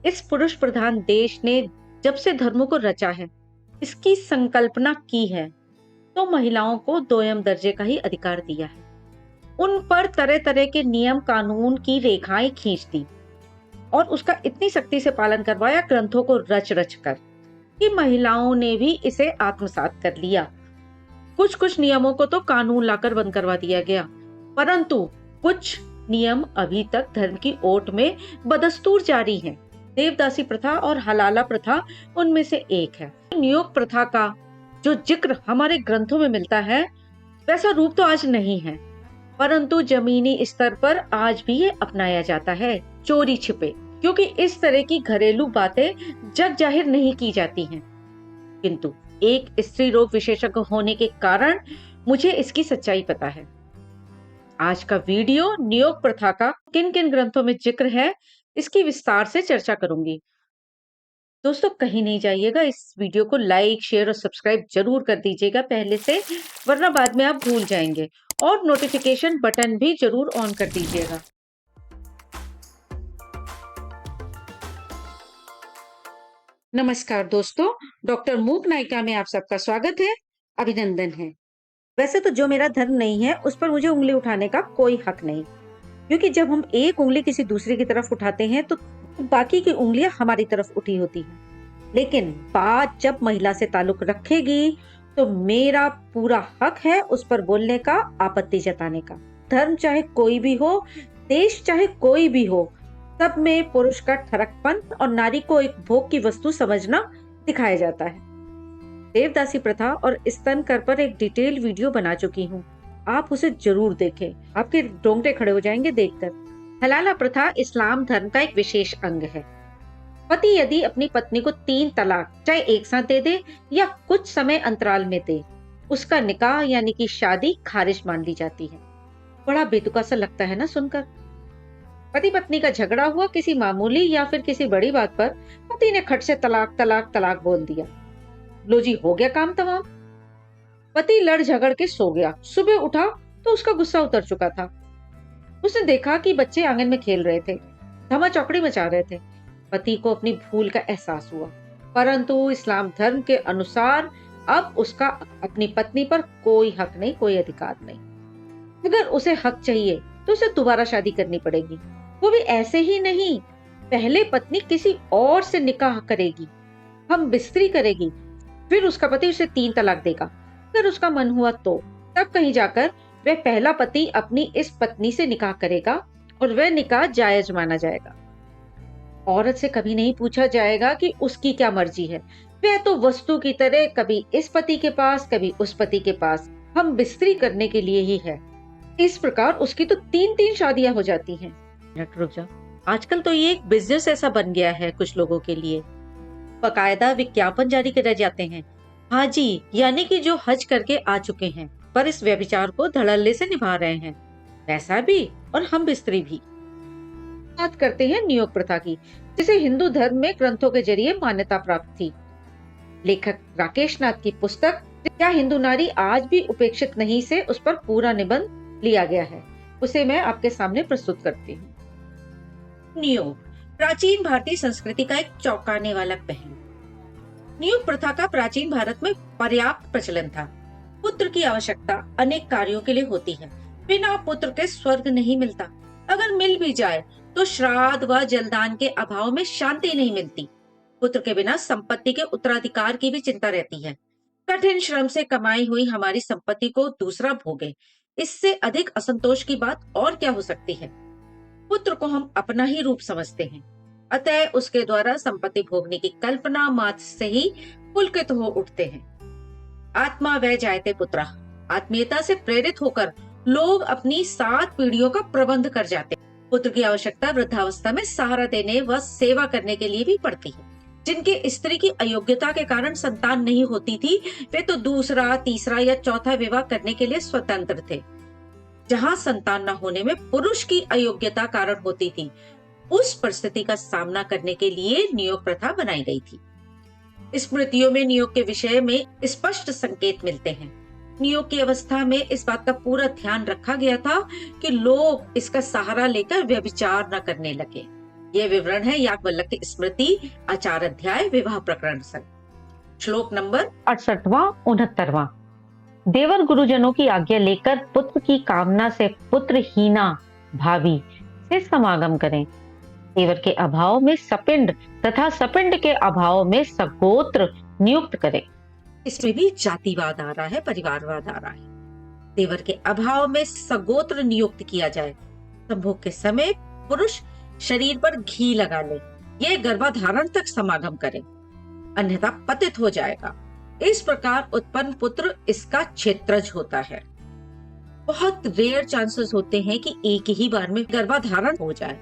इस पुरुष प्रधान देश ने जब से धर्मों को रचा है, इसकी संकल्पना की है, तो महिलाओं को दोयम दर्जे का ही अधिकार दिया है। उन पर तरह तरह के नियम कानून की रेखाएं खींच दी और उसका इतनी सख्ती से पालन करवाया ग्रंथों को रच रच कर कि महिलाओं ने भी इसे आत्मसात कर लिया। कुछ कुछ नियमों को तो कानून लाकर बंद करवा दिया गया, परंतु कुछ नियम अभी तक धर्म की ओट में बदस्तूर जारी हैं। देवदासी प्रथा और हलाला प्रथा उनमें से एक है। नियोग प्रथा का जो जिक्र हमारे ग्रंथों में मिलता है, वैसा रूप तो आज नहीं है, परंतु जमीनी स्तर पर आज भी ये अपनाया जाता है, चोरी छिपे, क्योंकि इस तरह की घरेलू बातें जग जाहिर नहीं की जाती हैं। किंतु एक स्त्री रोग विशेषज्ञ होने के कारण मुझे इसकी सच्चाई पता है। आज का वीडियो नियोग प्रथा का किन किन ग्रंथों में जिक्र है, इसकी विस्तार से चर्चा करूंगी। दोस्तों कहीं नहीं जाइएगा, इस वीडियो को लाइक शेयर और सब्सक्राइब जरूर कर दीजिएगा पहले से, वरना बाद में आप भूल जाएंगे, और नोटिफिकेशन बटन भी जरूर ऑन कर दीजिएगा। नमस्कार दोस्तों, डॉक्टर मूक नायिका में आप सबका स्वागत है, अभिनंदन है। वैसे तो जो मेरा धर्म नहीं है उस पर मुझे उंगली उठाने का कोई हक नहीं, क्योंकि जब हम एक उंगली किसी दूसरे की तरफ उठाते हैं तो बाकी की उंगलियां हमारी तरफ उठी होती हैं। लेकिन बात जब महिला से ताल्लुक रखेगी तो मेरा पूरा हक है उस पर बोलने का, आपत्ति जताने का। धर्म चाहे कोई भी हो, देश चाहे कोई भी हो, सब में पुरुष का ठरकपन और नारी को एक भोग की वस्तु समझना दिखाया जाता है। देवदासी प्रथा और स्तन कर पर एक डिटेल वीडियो बना चुकी हूँ, आप उसे जरूर देखें, आपके रोंगटे खड़े हो जाएंगे देखकर। हलाला प्रथा इस्लाम धर्म का एक विशेष अंग है। पति यदि अपनी पत्नी को 3 तलाक चाहे एक साथ दे दे या कुछ समय अंतराल में दे, उसका निकाह यानी कि शादी खारिज मान ली जाती है। बड़ा बेतुका सा लगता है ना सुनकर। पति पत्नी का झगड़ा हुआ किसी मामूली या फिर किसी बड़ी बात पर, पति ने खट से तलाक तलाक तलाक बोल दिया, लो जी हो गया काम तमाम। पति लड़ झगड़ के सो गया, सुबह उठा तो उसका गुस्सा उतर चुका था। उसने देखा कि बच्चे आंगन में खेल रहे थे, धमा चौकड़ी मचा रहे थे। पति को अपनी भूल का एहसास हुआ, परंतु इस्लाम धर्म के अनुसार अब उसका अपनी पत्नी पर कोई हक नहीं, कोई अधिकार नहीं। अगर उसे हक चाहिए तो उसे दोबारा शादी करनी पड़ेगी, वो भी ऐसे ही नहीं, पहले पत्नी किसी और से निकाह करेगी, हम बिस्तरी करेगी, फिर उसका पति उसे 3 तलाक देगा। अगर उसका मन हुआ तो तब कहीं जाकर वह पहला पति अपनी इस पत्नी से निकाह करेगा और वह निकाह जायज माना जाएगा। औरत से कभी नहीं पूछा जाएगा कि उसकी क्या मर्जी है, वह तो वस्तु की तरह कभी इस पति के पास कभी उस पति के पास, हम बिस्तरी करने के लिए ही है। इस प्रकार उसकी तो 3-3 शादियां हो जाती हैं। रुक जा, आजकल तो ये एक बिजनेस ऐसा बन गया है कुछ लोगों के लिए, बकायदा विज्ञापन जारी करे जाते हैं। हाजी यानी कि जो हज करके आ चुके हैं पर इस व्यभिचार को धड़ल्ले से निभा रहे हैं, वैसा भी और हम बिस्तरी भी। बात करते हैं नियोग प्रथा की, जिसे हिंदू धर्म में ग्रंथों के जरिए मान्यता प्राप्त थी। लेखक राकेश नाथ की पुस्तक क्या हिंदू नारी आज भी उपेक्षित नहीं से उस पर पूरा निबंध लिया गया है, उसे मैं आपके सामने प्रस्तुत करती हूँ। नियोग प्राचीन भारतीय संस्कृति का एक चौंकाने वाला पहलू। नियोग प्रथा का प्राचीन भारत में पर्याप्त प्रचलन था। पुत्र की आवश्यकता अनेक कार्यों के लिए होती है, बिना पुत्र के स्वर्ग नहीं मिलता, अगर मिल भी जाए तो श्राद्ध व जलदान के अभाव में शांति नहीं मिलती। पुत्र के बिना संपत्ति के उत्तराधिकार की भी चिंता रहती है। कठिन श्रम से कमाई हुई हमारी संपत्ति को दूसरा भोगे, इससे अधिक असंतोष की बात और क्या हो सकती है। पुत्र को हम अपना ही रूप समझते हैं, अतः उसके द्वारा संपत्ति भोगने की कल्पना मात्र से ही पुलकित हो उठते हैं। आत्मा वह जायते पुत्रा, आत्मीयता से प्रेरित होकर लोग अपनी 7 पीढ़ियों का प्रबंध कर जाते हैं। पुत्र की आवश्यकता वृद्धावस्था में सहारा देने व सेवा करने के लिए भी पड़ती है। जिनके स्त्री की अयोग्यता के कारण संतान नहीं होती थी, वे तो दूसरा तीसरा या चौथा विवाह करने के लिए स्वतंत्र थे। जहां संतान न होने में पुरुष की अयोग्यता कारण होती थी, उस परिस्थिति का सामना करने के लिए नियोग प्रथा बनाई गई थी। स्मृतियों में नियोग के विषय में स्पष्ट संकेत मिलते हैं। नियोग की अवस्था में इस बात का पूरा ध्यान रखा गया था कि लोग इसका सहारा लेकर व्यभिचार न करने लगे। ये विवरण है याज्ञवल्क्य की स्मृति आचार अध्याय विवाह प्रकरण संग। श्लोक नंबर 68वां 69वां। देवर गुरुजनों की आज्ञा लेकर पुत्र की कामना से पुत्रहीना भाभी से समागम करें। देवर के अभाव में सपिंड तथा सपिंड के अभाव में सगोत्र नियुक्त करें। इसमें भी जातिवाद आ रहा है, परिवारवाद आ रहा है। देवर के अभाव में सगोत्र नियुक्त किया जाए। संभोग के समय पुरुष शरीर पर घी लगा ले, ये गर्भाधारण तक समागम करे, अन्यथा पतित हो जाएगा। इस प्रकार उत्पन्न पुत्र इसका क्षेत्रज होता है। बहुत रेयर चांसेस होते हैं कि एक ही बार में गर्भाधारण हो जाए,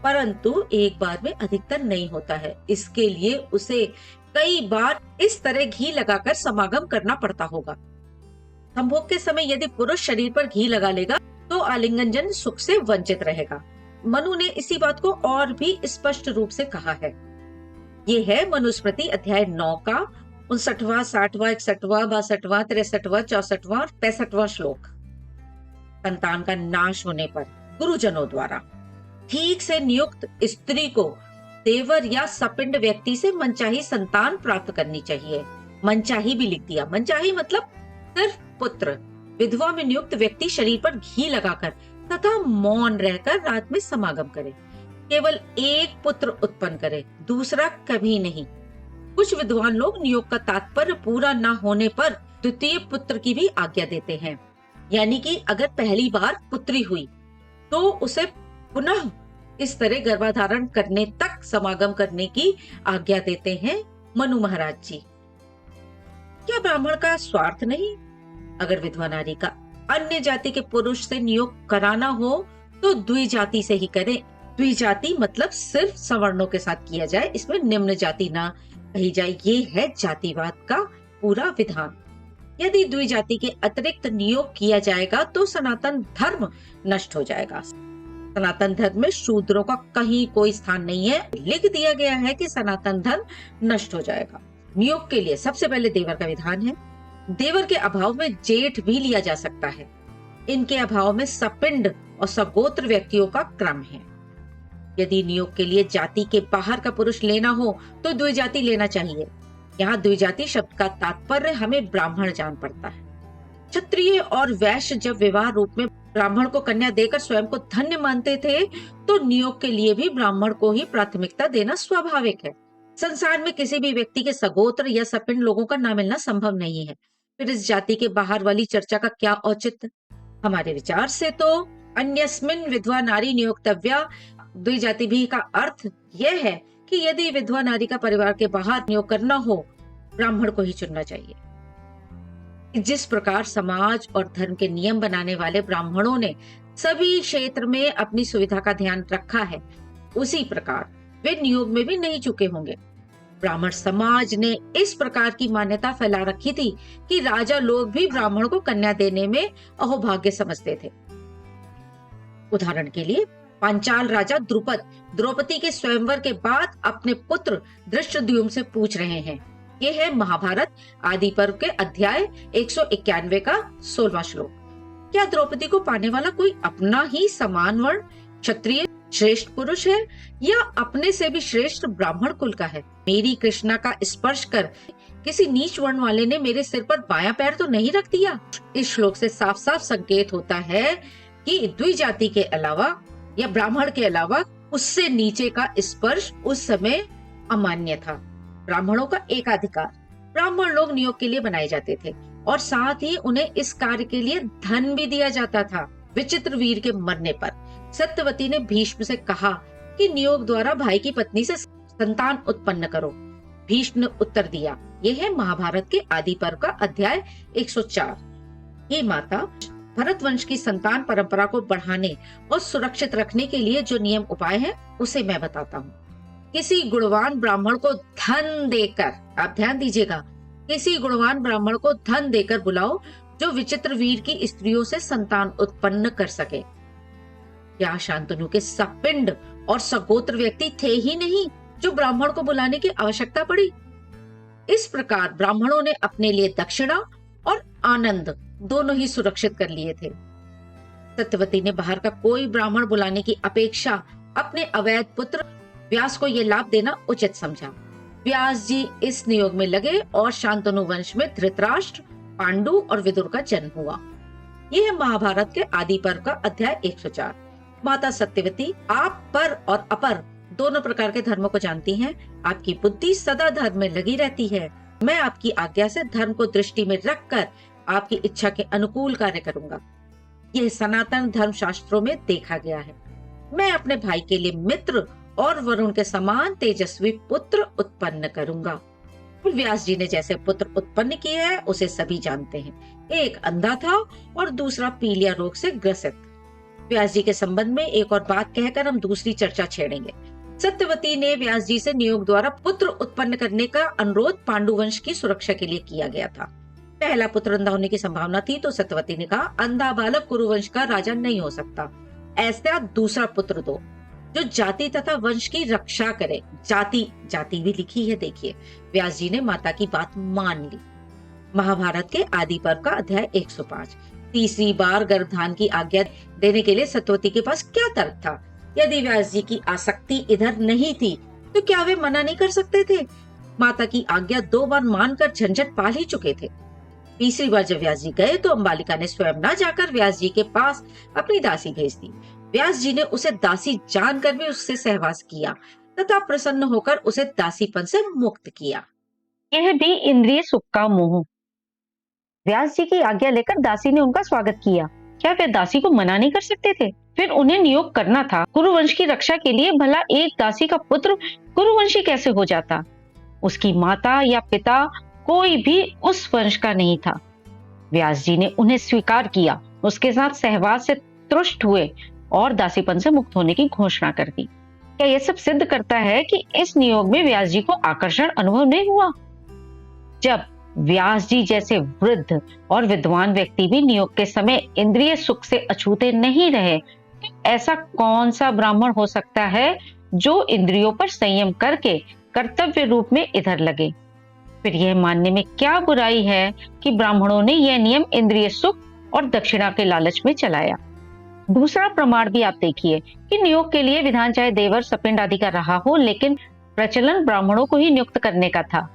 परंतु एक बार में अधिकतर नहीं होता है। इसके लिए उसे कई बार इस तरह घी लगाकर समागम करना पड़ता होगा। संभोग के समय यदि पुरुष शरीर पर घी लगा लेगा तो आलिंगनजन सुख से वंचित रहेगा। मनु ने इसी बात को और भी स्पष्ट रूप से कहा है। ये है मनुस्मृति अध्याय 9 का 59वां, 60वां, 61वां, 62वां, 63वां, 64वां और 65वां श्लोक। संतान का नाश होने पर गुरुजनों द्वारा ठीक से नियुक्त स्त्री को देवर या सपिंड व्यक्ति से मनचाही संतान प्राप्त करनी चाहिए। मनचाही भी लिख दिया। मनचाही मतलब सिर्फ पुत्र। विधवा में नियुक्त व्यक्ति शरीर पर घी लगाकर तथा मौन रहकर रात में समागम करे। केवल एक पुत्र उत्पन्न करे, दूसरा कभी नहीं। कुछ विद्वान लोग नियोग का तात्पर्य पूरा न होने पर द्वितीय पुत्र की भी आज्ञा देते हैं। यानी कि अगर पहली बार पुत्री हुई तो उसे पुनः इस तरह गर्भाधारण करने तक समागम करने की आज्ञा देते हैं मनु महाराज जी। क्या ब्राह्मण का स्वार्थ नहीं? अगर विधवा नारी का अन्य जाति के पुरुष से नियोग कराना हो तो द्विजाति से ही करें। द्विजाति मतलब सिर्फ सवर्णों के साथ किया जाए, इसमें निम्न जाति ना कही जाए। ये है जातिवाद का पूरा विधान। यदि द्विजाति के अतिरिक्त नियोग किया जाएगा तो सनातन धर्म नष्ट हो जाएगा। सनातन धर्म में शूद्रों का कहीं कोई स्थान नहीं है। लिख दिया गया है कि सनातन धर्म नष्ट हो जाएगा। नियोग के लिए सबसे पहले देवर का विधान है। देवर के अभाव में जेठ भी लिया जा सकता है। इनके अभाव में सपिंड और सगोत्र व्यक्तियों का क्रम है। यदि नियोग के लिए जाति के बाहर का पुरुष लेना हो तो द्विजाति लेना चाहिए। यहाँ द्विजाति शब्द का तात्पर्य हमें ब्राह्मण जान पड़ता है। क्षत्रिय और वैश्य जब विवाह रूप में ब्राह्मण को कन्या देकर स्वयं को धन्य मानते थे तो नियोग के लिए भी ब्राह्मण को ही प्राथमिकता देना स्वाभाविक है। संसार में किसी भी व्यक्ति के सगोत्र या सपिंड लोगों का न मिलना संभव नहीं है। फिर इस जाति के बाहर वाली चर्चा का क्या औचित्य? हमारे विचार से तो अन्यस्मिन विधवा नारी नियोक्तव्या द्विजाति भी का अर्थ यह है कि यदि विधवा नारी का परिवार के बाहर नियोग करना हो, ब्राह्मण को ही चुनना चाहिए। जिस प्रकार समाज और धर्म के नियम बनाने वाले ब्राह्मणों ने सभी क्षेत्र में अपनी सुविधा का ध्यान रखा है, उसी प्रकार वे नियोग में भी नहीं चुके होंगे। ब्राह्मण समाज ने इस प्रकार की मान्यता फैला रखी थी कि राजा लोग भी ब्राह्मण को कन्या देने में अहोभाग्य समझते थे। उदाहरण के लिए पांचाल राजा द्रुपद द्रौपदी के स्वयंवर के बाद अपने पुत्र धृष्टद्युम्न से पूछ रहे हैं। ये है महाभारत आदि पर्व के अध्याय 191 का 16वां श्लोक। क्या द्रौपदी को पाने वाला कोई अपना ही समान वर्ण क्षत्रिय श्रेष्ठ पुरुष है या अपने से भी श्रेष्ठ ब्राह्मण कुल का है? मेरी कृष्णा का स्पर्श कर किसी नीच वर्ण वाले ने मेरे सिर पर बायां पैर तो नहीं रख दिया। इस श्लोक से साफ साफ संकेत होता है कि द्विजाति के अलावा या ब्राह्मण के अलावा उससे नीचे का स्पर्श उस समय अमान्य था। ब्राह्मणों का एकाधिकार। ब्राह्मण लोग नियोग के लिए बनाए जाते थे और साथ ही उन्हें इस कार्य के लिए धन भी दिया जाता था। विचित्रवीर के मरने पर सत्यवती ने भीष्म से कहा कि नियोग द्वारा भाई की पत्नी से संतान उत्पन्न करो। भीष्म ने उत्तर दिया। यह है महाभारत के आदि पर्व का अध्याय 104। ये माता भरत वंश की संतान परंपरा को बढ़ाने और सुरक्षित रखने के लिए जो नियम उपाय है उसे मैं बताता हूँ। किसी गुणवान ब्राह्मण को धन देकर, आप ध्यान दीजिएगा, किसी गुणवान ब्राह्मण को धन देकर बुलाओ जो विचित्रवीर की स्त्रियों से संतान उत्पन्न कर सके। क्या शांतनु के सपिंड और सगोत्र व्यक्ति थे ही नहीं जो ब्राह्मण को बुलाने की आवश्यकता पड़ी? इस प्रकार ब्राह्मणों ने अपने लिए दक्षिणा और आनंद दोनों ही सुरक्षित कर लिए थे। सत्यवती ने बाहर का कोई ब्राह्मण बुलाने की अपेक्षा अपने अवैध पुत्र व्यास को ये लाभ देना उचित समझा। व्यास जी इस नियोग में लगे और शांतनु वंश में धृतराष्ट्र, पांडु और विदुर का जन्म हुआ। यह है महाभारत के आदि पर्व का अध्याय 104। माता सत्यवती, आप पर और अपर दोनों प्रकार के धर्मों को जानती हैं। आपकी बुद्धि सदा धर्म में लगी रहती है। मैं आपकी आज्ञा से धर्म को दृष्टि में रखकर आपकी इच्छा के अनुकूल कार्य करूंगा। यह सनातन धर्म शास्त्रों में देखा गया है। मैं अपने भाई के लिए मित्र और वरुण के समान तेजस्वी पुत्र उत्पन्न करूंगा। व्यास जी ने जैसे पुत्र उत्पन्न किए हैं उसे सभी जानते हैं। एक अंधा था और दूसरा पीलिया रोग से ग्रसित। व्यास जी के संबंध में एक और बात कहकर हम दूसरी चर्चा छेड़ेंगे। सत्यवती ने व्यास जी से नियोग द्वारा पुत्र उत्पन्न करने का अनुरोध पांडु वंश की सुरक्षा के लिए किया गया था। पहला पुत्र अंधा होने की संभावना थी तो सत्यवती ने कहा, अंधा बालक कुरुवंश का राजा नहीं हो सकता। ऐसा दूसरा पुत्र दो जो जाति तथा वंश की रक्षा करे। जाति भी लिखी है, देखिए। व्यास जी ने माता की बात मान ली। महाभारत के आदि पर्व का अध्याय 105। तीसरी बार गर्भधान की आज्ञा देने के लिए सत्यवती के पास क्या तर्क था? यदि व्यास जी की आसक्ति इधर नहीं थी तो क्या वे मना नहीं कर सकते थे? माता की आज्ञा 2 बार मानकर झंझट पाल ही चुके थे। तीसरी बार जब व्यास जी गए तो अंबालिका ने स्वयं न जाकर व्यास जी के पास अपनी दासी भेज दी। व्यास जी ने उसे दासी जानकर भी उससे सहवास किया तथा प्रसन्न होकर उसे दासीपन से मुक्त किया। यह भी इंद्रिय सुख का मोह। व्यास जी की आज्ञा लेकर दासी ने उनका स्वागत किया। क्या वे दासी को मना नहीं कर सकते थे? फिर उन्हें नियोग करना था कुरुवंश की रक्षा के लिए। भला एक दासी का पुत्र कुरुवंशी कैसे हो जाता? उसकी माता या पिता कोई भी उस वंश का नहीं था। व्यास जी ने उन्हें स्वीकार किया, उसके साथ सहवास से तुष्ट हुए और दासीपन से मुक्त होने की घोषणा कर दी। क्या यह सब सिद्ध करता है कि इस नियोग में व्यास जी को आकर्षण अनुभव नहीं हुआ? जब व्यास जी जैसे वृद्ध और विद्वान व्यक्ति भी नियोग के समय इंद्रिय सुख से अछूते नहीं रहे, तो ऐसा कौन सा ब्राह्मण हो सकता है जो इंद्रियों पर संयम करके कर्तव्य रूप में इधर लगे? फिर यह मानने में क्या बुराई है कि ब्राह्मणों ने यह नियम इंद्रिय सुख और दक्षिणा के लालच में चलाया? दूसरा प्रमाण भी आप देखिए कि नियोग के लिए विधान चाहे देवर सपिंड आदि का रहा हो, लेकिन प्रचलन ब्राह्मणों को ही नियुक्त करने का था।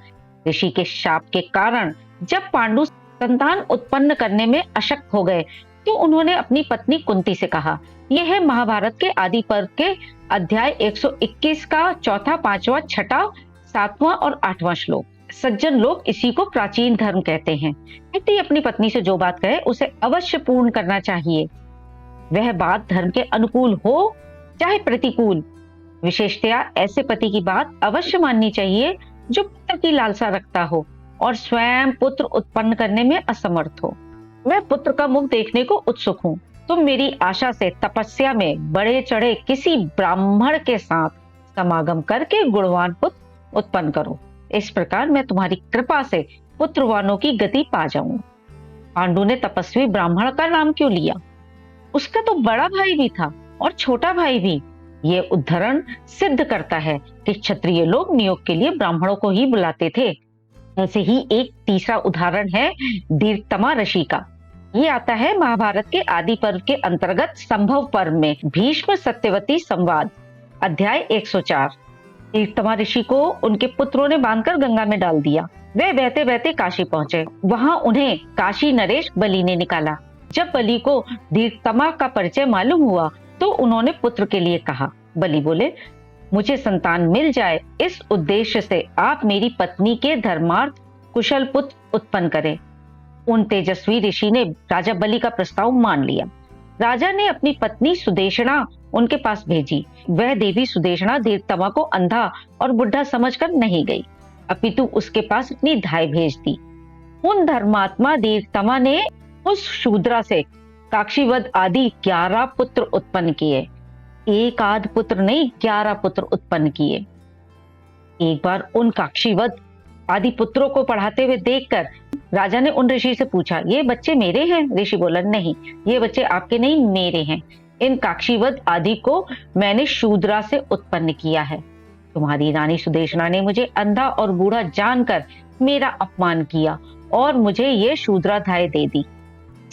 ऋषि के शाप के कारण जब पांडु संतान उत्पन्न करने में अशक्त हो गए तो उन्होंने अपनी पत्नी कुंती से कहा। यह है महाभारत के आदि पर्व के अध्याय 121 का चौथा, पांचवा, छठा, सातवां और 8वां श्लोक। सज्जन लोग इसी को प्राचीन धर्म कहते हैं। व्यक्ति अपनी पत्नी से जो बात कहे उसे अवश्य पूर्ण करना चाहिए, वह बात धर्म के अनुकूल हो चाहे प्रतिकूल। विशेषतया ऐसे पति की बात अवश्य माननी चाहिए जो पुत्र की लालसा रखता हो और स्वयं पुत्र उत्पन्न करने में असमर्थ हो। मैं पुत्र का मुख देखने को उत्सुक हूँ। तुम मेरी आशा से तपस्या में बढ़े चढ़े किसी ब्राह्मण के साथ समागम करके गुणवान पुत्र उत्पन्न करो। इस प्रकार मैं तुम्हारी कृपा से पुत्रवानों की गति पा जाऊंगा। पांडु ने तपस्वी ब्राह्मण का नाम क्यों लिया? उसका तो बड़ा भाई भी था और छोटा भाई भी। ये उद्धरण सिद्ध करता है कि क्षत्रिय लोग नियोग के लिए ब्राह्मणों को ही बुलाते थे। ऐसे ही एक तीसरा उदाहरण है दीर्घतमा ऋषि का। ये आता है महाभारत के आदि पर्व के अंतर्गत संभव पर्व में भीष्म सत्यवती संवाद अध्याय 104। दीर्घतमा ऋषि को उनके पुत्रों ने बांधकर गंगा में डाल दिया। वे बहते बहते काशी पहुंचे। वहां उन्हें काशी नरेश बलि ने निकाला। जब बलि को दीर्घतमा का परिचय मालूम हुआ तो उन्होंने पुत्र के लिए कहा। बलि बोले, मुझे संतान मिल जाए, इस उद्देश्य से आप मेरी पत्नी के धर्मार्थ कुशल पुत्र उत्पन्न करें। उन तेजस्वी ऋषि ने राजा बलि का प्रस्ताव मान लिया। राजा ने अपनी पत्नी सुदेशना उनके पास भेजी। वह देवी सुदेशना दीर्घतमा को अंधा और बुढ़ा समझकर नहीं गई, अपितु उसके पास अपनी धाय भेज दी। उन धर्मात्मा दीर्घतमा ने उस शूद्रा से काक्षीवद आदि 11 पुत्र उत्पन्न किए। एक आध पुत्र नहीं, 11 पुत्र उत्पन्न किए। एक बार उन काक्षीवद आदि पुत्रों को पढ़ाते हुए देखकर राजा ने उन ऋषि से पूछा, ये बच्चे मेरे हैं? ऋषि बोला, नहीं, ये बच्चे आपके नहीं, मेरे हैं। इन काक्षीवद आदि को मैंने शूद्रा से उत्पन्न किया है। तुम्हारी रानी सुदेशना ने मुझे अंधा और बूढ़ा जानकर मेरा अपमान किया और मुझे ये शूद्रा धाय दे दी।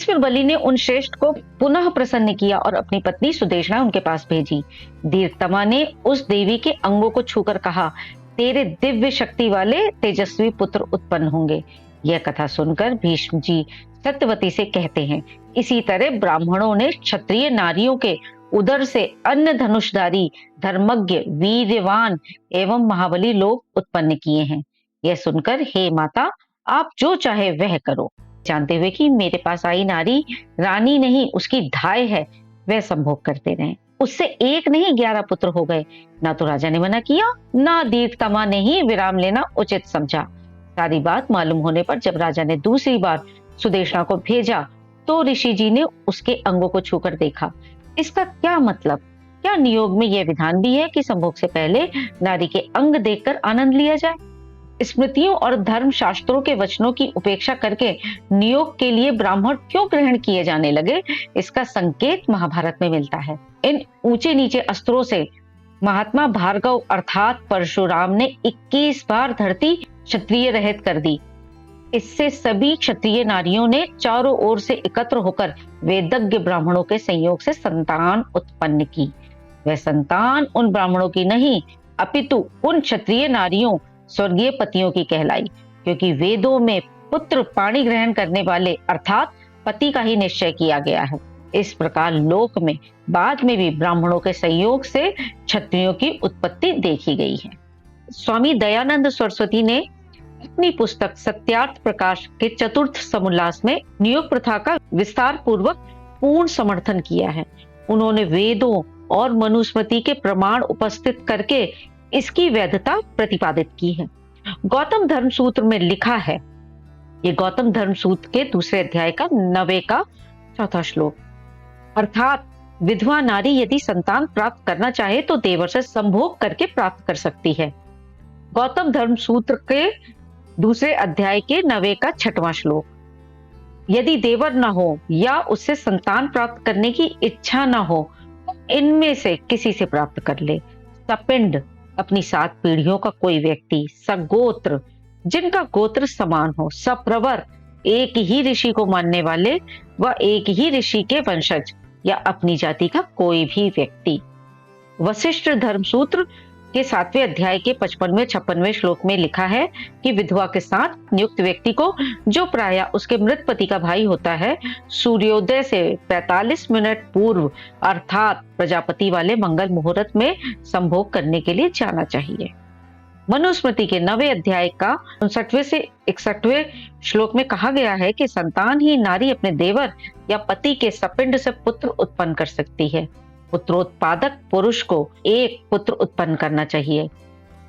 फिर बलि ने उन श्रेष्ठ को पुनः प्रसन्न किया और अपनी पत्नी सुदेशना उनके पास भेजी। दीर्घतमा ने उस देवी के अंगों को छूकर कहा, तेरे दिव्य शक्ति वाले तेजस्वी पुत्र उत्पन्न होंगे। यह कथा सुनकर भीष्म जी सत्यवती से कहते हैं, इसी तरह ब्राह्मणों ने क्षत्रिय नारियों के उदर से अन्य धनुषधारी, धर्मज्ञ, वीर्यवान एवं महाबली लोग उत्पन्न किए हैं। यह सुनकर हे माता, आप जो चाहे वह करो, जानते हुए कि मेरे पास आई नारी रानी नहीं उसकी धाय है, वह संभोग करते रहे। उससे एक नहीं 11 पुत्र हो गए। ना तो राजा ने मना किया, ना दीर्घतमा ने ही विराम लेना उचित समझा। सारी बात मालूम होने पर जब राजा ने दूसरी बार सुदेशना को भेजा तो ऋषि जी ने उसके अंगों को छूकर देखा। इसका क्या मतलब? क्या नियोग में यह विधान भी है कि संभोग से पहले नारी के अंग देखकर आनंद लिया जाए? स्मृतियों और धर्म शास्त्रों के वचनों की उपेक्षा करके नियोग के लिए ब्राह्मण क्यों ग्रहण किए जाने लगे, इसका संकेत महाभारत में मिलता है। इन ऊंचे नीचे अस्त्रों से महात्मा भार्गव अर्थात परशुराम ने 21 बार धरती क्षत्रिय रहित कर दी। इससे सभी क्षत्रिय नारियों ने चारों ओर से एकत्र होकर वेदज्ञ ब्राह्मणों के संयोग से संतान उत्पन्न की। वह संतान उन ब्राह्मणों की नहीं अपितु उन क्षत्रिय नारियों स्वर्गीय पतियों की कहलाई, क्योंकि वेदों में पुत्र पाणी ग्रहण करने वाले अर्थात पति का ही निश्चय किया गया है। इस प्रकार लोक में बाद में भी ब्राह्मणों के संयोग से क्षत्रियों की उत्पत्ति देखी गई है। स्वामी दयानंद सरस्वती ने अपनी पुस्तक सत्यार्थ प्रकाश के चतुर्थ समुल्लास में नियोग प्रथा का विस्तार पूर्वक पूर्ण समर्थन किया है। उन्होंने वेदों और मनुस्मृति के प्रमाण उपस्थित करके इसकी वैधता प्रतिपादित की है। गौतम धर्म सूत्र में लिखा है, ये गौतम धर्म सूत्र के दूसरे अध्याय का 9वें का 4था श्लोक, अर्थात विधवा नारी यदि संतान प्राप्त करना चाहे तो देवर से संभोग करके प्राप्त कर सकती है। गौतम धर्म सूत्र के दूसरे अध्याय के 9वें का 6वां श्लोक, यदि देवर न हो या उससे संतान प्राप्त करने की इच्छा न हो तो इनमें से किसी से प्राप्त कर ले। सपिंड अपनी 7 पीढ़ियों का कोई व्यक्ति, सगोत्र जिनका गोत्र समान हो, सप्रवर एक ही ऋषि को मानने वाले व एक ही ऋषि के वंशज या अपनी जाति का कोई भी व्यक्ति। वशिष्ठ धर्म सूत्र के 7वें अध्याय के 55वें 56वें श्लोक में लिखा है कि विधवा के साथ नियुक्त व्यक्ति को, जो प्रायः उसके मृत पति का भाई होता है, सूर्योदय से 45 मिनट पूर्व अर्थात प्रजापति वाले मंगल मुहूर्त में संभोग करने के लिए जाना चाहिए। मनुस्मृति के 9वें अध्याय का 59वें से 61वें श्लोक में कहा गया है कि संतान ही नारी अपने देवर या पति के सपिंड से पुत्र उत्पन्न कर सकती है। पुत्रोत्पादक पुरुष को एक पुत्र उत्पन्न करना चाहिए।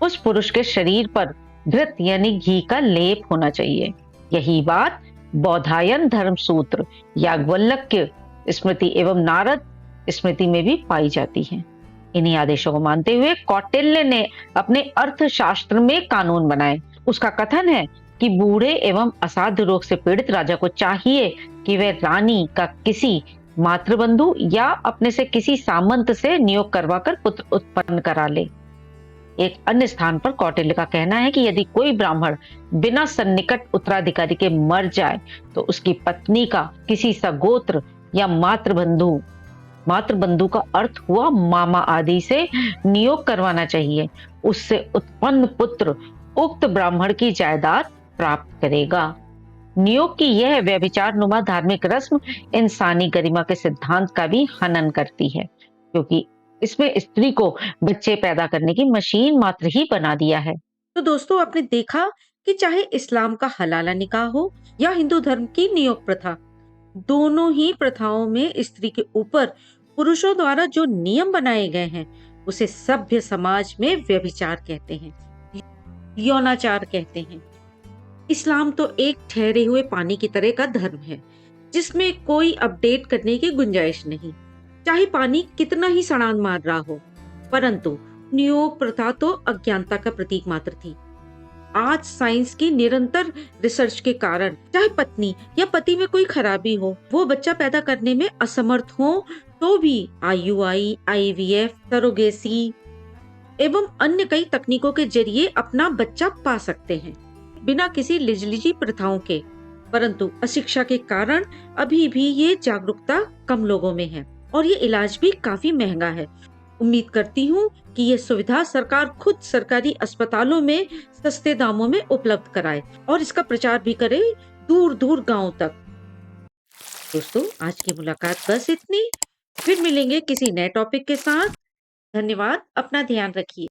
उस पुरुष के शरीर पर घृत यानी घी का लेप होना चाहिए। यही बात बौधायन धर्म सूत्र, याज्ञवल्क्य स्मृति एवं नारद स्मृति में भी पाई जाती है। इन्हीं आदेशों को मानते हुए कौटिल्य ने अपने अर्थशास्त्र में कानून बनाए। उसका कथन है कि बूढ़े एवं असाध्य रोग से पीड़ित राजा को चाहिए कि वह रानी का किसी मातृबंधु या अपने से किसी सामंत से नियोग करवाकर पुत्र उत्पन्न करा ले। एक अन्य स्थान पर कौटिल्य का कहना है कि यदि कोई ब्राह्मण बिना सन्निकट उत्तराधिकारी के मर जाए तो उसकी पत्नी का किसी सगोत्र या मातृबंधु का अर्थ हुआ मामा आदि से नियोग करवाना चाहिए। उससे उत्पन्न पुत्र उक्त ब्राह्मण की जायदाद प्राप्त करेगा। नियोग की यह व्यभिचार नुमा धार्मिक रस्म इंसानी गरिमा के सिद्धांत का भी हनन करती है, क्योंकि इसमें स्त्री को बच्चे पैदा करने की मशीन मात्र ही बना दिया है। तो दोस्तों, आपने देखा कि चाहे इस्लाम का हलाला निकाह हो या हिंदू धर्म की नियोग प्रथा, दोनों ही प्रथाओं में स्त्री के ऊपर पुरुषों द्वारा जो नियम बनाए गए हैं उसे सभ्य समाज में व्यभिचार कहते हैं, यौनाचार कहते हैं। इस्लाम तो एक ठहरे हुए पानी की तरह का धर्म है जिसमें कोई अपडेट करने की गुंजाइश नहीं, चाहे पानी कितना ही सड़ान मार रहा हो। परंतु नियोग प्रथा तो अज्ञानता का प्रतीक मात्र थी। आज साइंस की निरंतर रिसर्च के कारण चाहे पत्नी या पति में कोई खराबी हो, वो बच्चा पैदा करने में असमर्थ हो, तो भी IUI, IVF, सरोगेसी एवं अन्य कई तकनीकों के जरिए अपना बच्चा पा सकते हैं बिना किसी लिजलिजी प्रथाओं के। परंतु अशिक्षा के कारण अभी भी ये जागरूकता कम लोगों में है और ये इलाज भी काफी महंगा है। उम्मीद करती हूँ कि ये सुविधा सरकार खुद सरकारी अस्पतालों में सस्ते दामों में उपलब्ध कराए और इसका प्रचार भी करे दूर दूर गांव तक। दोस्तों, आज की मुलाकात बस इतनी। फिर मिलेंगे किसी नए टॉपिक के साथ। धन्यवाद। अपना ध्यान रखिए।